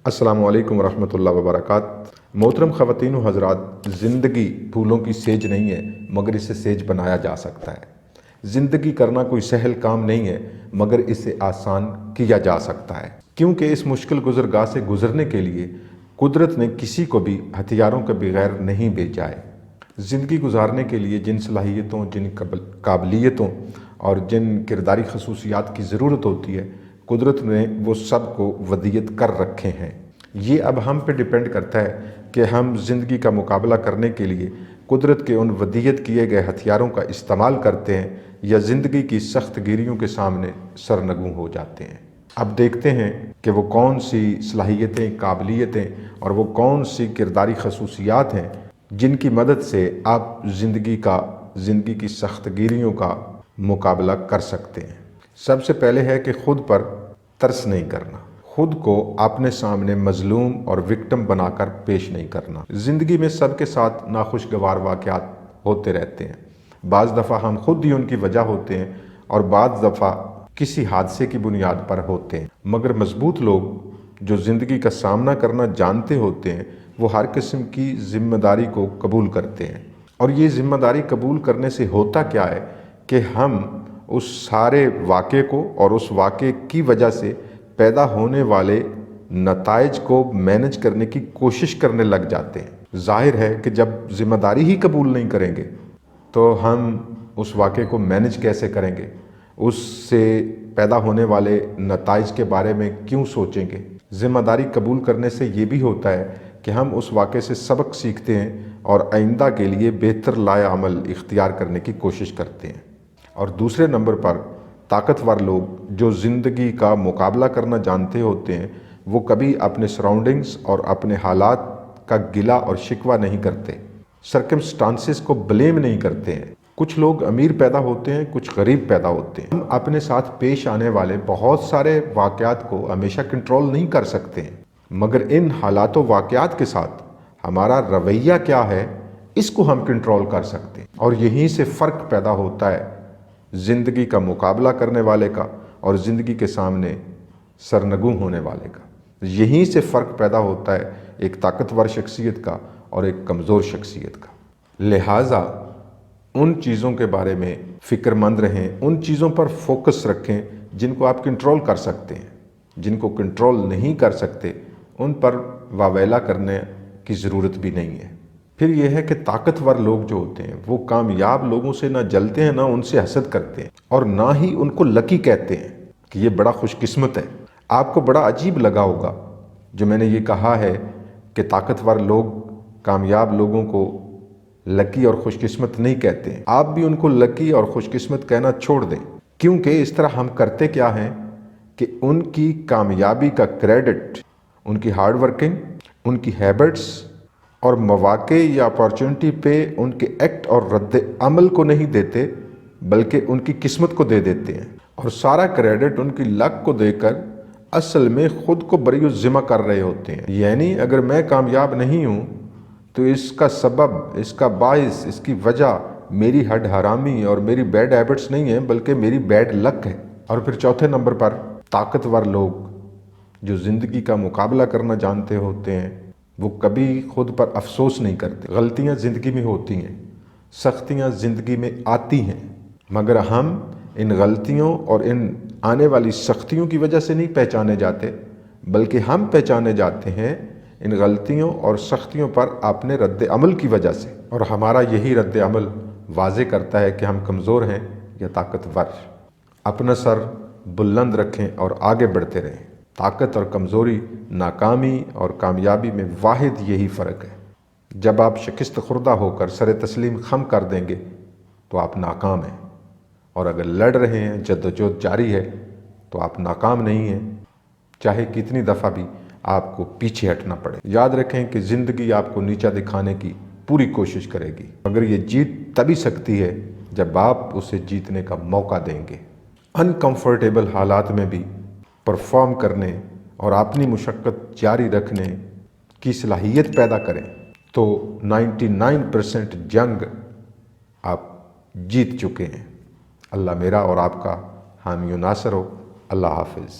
अस्सलामु अलैकुम वरहमतुल्लाहि वबरकातुहू। मोहतरम ख़वातीन व हज़रात, ज़िंदगी फूलों की सेज नहीं है मगर इसे सेज बनाया जा सकता है। ज़िंदगी करना कोई सहल काम नहीं है मगर इसे आसान किया जा सकता है, क्योंकि इस मुश्किल गुज़रगाह से गुज़रने के लिए कुदरत ने किसी को भी हथियारों के बगैर नहीं भेजा है। ज़िंदगी गुजारने के लिए जिन सलाहियतों, जिन काबिलियतों और जिन किरदारी खसूसियात की ज़रूरत होती है, कुदरत ने वो सब को वदीयत कर रखे हैं। ये अब हम पे डिपेंड करता है कि हम ज़िंदगी का मुकाबला करने के लिए कुदरत के उन वदीयत किए गए हथियारों का इस्तेमाल करते हैं या ज़िंदगी की सख्त गिरियों के सामने सरनगू हो जाते हैं। अब देखते हैं कि वो कौन सी सलाहियतें, काबिलियतें और वो कौन सी किरदारी खसूसियात हैं जिनकी मदद से आप ज़िंदगी की सख्त गिरियों का मुकाबला कर सकते हैं। सबसे पहले है कि खुद पर तरस नहीं करना, खुद को अपने सामने मजलूम और विक्टिम बनाकर पेश नहीं करना। ज़िंदगी में सबके साथ नाखुशगवार वाक़यात होते रहते हैं। बाज़ दफ़ा हम खुद ही उनकी वजह होते हैं और बाज़ दफ़ा किसी हादसे की बुनियाद पर होते हैं। मगर मजबूत लोग जो ज़िंदगी का सामना करना जानते होते हैं, वो हर किस्म की ज़िम्मेदारी को कबूल करते हैं। और ये ज़िम्मेदारी कबूल करने से होता क्या है कि हम उस सारे वाक़े को और उस वाक़े की वजह से पैदा होने वाले नताइज को मैनेज करने की कोशिश करने लग जाते हैं। ज़ाहिर है कि जब ज़िम्मेदारी ही कबूल नहीं करेंगे तो हम उस वाक़े को मैनेज कैसे करेंगे, उससे पैदा होने वाले नताइज के बारे में क्यों सोचेंगे। ज़िम्मेदारी कबूल करने से ये भी होता है कि हम उस वाक़े से सबक सीखते हैं और आइंदा के लिए बेहतर लाया अमल इख्तियार करने की कोशिश करते हैं। और दूसरे नंबर पर ताकतवर लोग जो ज़िंदगी का मुकाबला करना जानते होते हैं, वो कभी अपने सराउंडिंग्स और अपने हालात का गिला और शिकवा नहीं करते, सर्कमस्टांसेस को ब्लेम नहीं करते हैं। कुछ लोग अमीर पैदा होते हैं, कुछ गरीब पैदा होते हैं। हम अपने साथ पेश आने वाले बहुत सारे वाक़यात को हमेशा कंट्रोल नहीं कर सकते हैं, मगर इन हालात व वाक़यात के साथ हमारा रवैया क्या है, इसको हम कंट्रोल कर सकते हैं। और यहीं से फ़र्क पैदा होता है ज़िंदगी का मुकाबला करने वाले का और ज़िंदगी के सामने सरनगू होने वाले का। यहीं से फ़र्क पैदा होता है एक ताकतवर शख्सियत का और एक कमज़ोर शख्सियत का। लिहाजा उन चीज़ों के बारे में फ़िक्रमंद रहें, उन चीज़ों पर फोकस रखें जिनको आप कंट्रोल कर सकते हैं। जिनको कंट्रोल नहीं कर सकते उन पर वावेला करने की ज़रूरत भी नहीं है। फिर यह है कि ताकतवर लोग जो होते हैं वो कामयाब लोगों से ना जलते हैं, ना उनसे हसद करते हैं और ना ही उनको लकी कहते हैं कि ये बड़ा खुशकिस्मत है। आपको बड़ा अजीब लगा होगा जो मैंने ये कहा है कि ताकतवर लोग कामयाब लोगों को लकी और खुशकिस्मत नहीं कहते हैं। आप भी उनको लकी और खुशकिस्मत कहना छोड़ दें, क्योंकि इस तरह हम करते क्या हैं कि उनकी कामयाबी का क्रेडिट उनकी हार्ड वर्किंग, उनकी हैबिट्स और मौक़े या अपॉर्चुनिटी पे उनके एक्ट और रद्द अमल को नहीं देते, बल्कि उनकी किस्मत को दे देते हैं और सारा क्रेडिट उनकी लक को देकर असल में ख़ुद को बरी ज़िम्मा कर रहे होते हैं। यानी अगर मैं कामयाब नहीं हूँ तो इसका सबब, इसका बाइस, इसकी वजह मेरी हड हरामी और मेरी बैड हैबिट्स नहीं है, बल्कि मेरी बैड लक है। और फिर चौथे नंबर पर ताकतवर लोग जो ज़िंदगी का मुकाबला करना जानते होते हैं, वो कभी खुद पर अफसोस नहीं करते। गलतियाँ ज़िंदगी में होती हैं, सख्तियाँ ज़िंदगी में आती हैं, मगर हम इन गलतियों और इन आने वाली सख्तियों की वजह से नहीं पहचाने जाते, बल्कि हम पहचाने जाते हैं इन गलतियों और सख्तियों पर अपने रद्द अमल की वजह से। और हमारा यही रद्द अमल वाज़े करता है कि हम कमज़ोर हैं या ताकतवर। अपना सर बुलंद रखें और आगे बढ़ते रहें। ताकत और कमज़ोरी, नाकामी और कामयाबी में वाहिद यही फ़र्क है। जब आप शिकस्त खुर्दा होकर सर तस्लीम खम कर देंगे तो आप नाकाम हैं, और अगर लड़ रहे हैं, जद्दोजहद जारी है, तो आप नाकाम नहीं हैं, चाहे कितनी दफ़ा भी आपको पीछे हटना पड़े। याद रखें कि ज़िंदगी आपको नीचा दिखाने की पूरी कोशिश करेगी, मगर ये जीत तभी सकती है जब आप उसे जीतने का मौका देंगे। अनकम्फर्टेबल हालात में भी परफॉर्म करने और अपनी मुशक्क़त जारी रखने की सलाहियत पैदा करें तो 99% जंग आप जीत चुके हैं। अल्लाह मेरा और आपका हामी नासर हो। अल्लाह हाफ़िज़।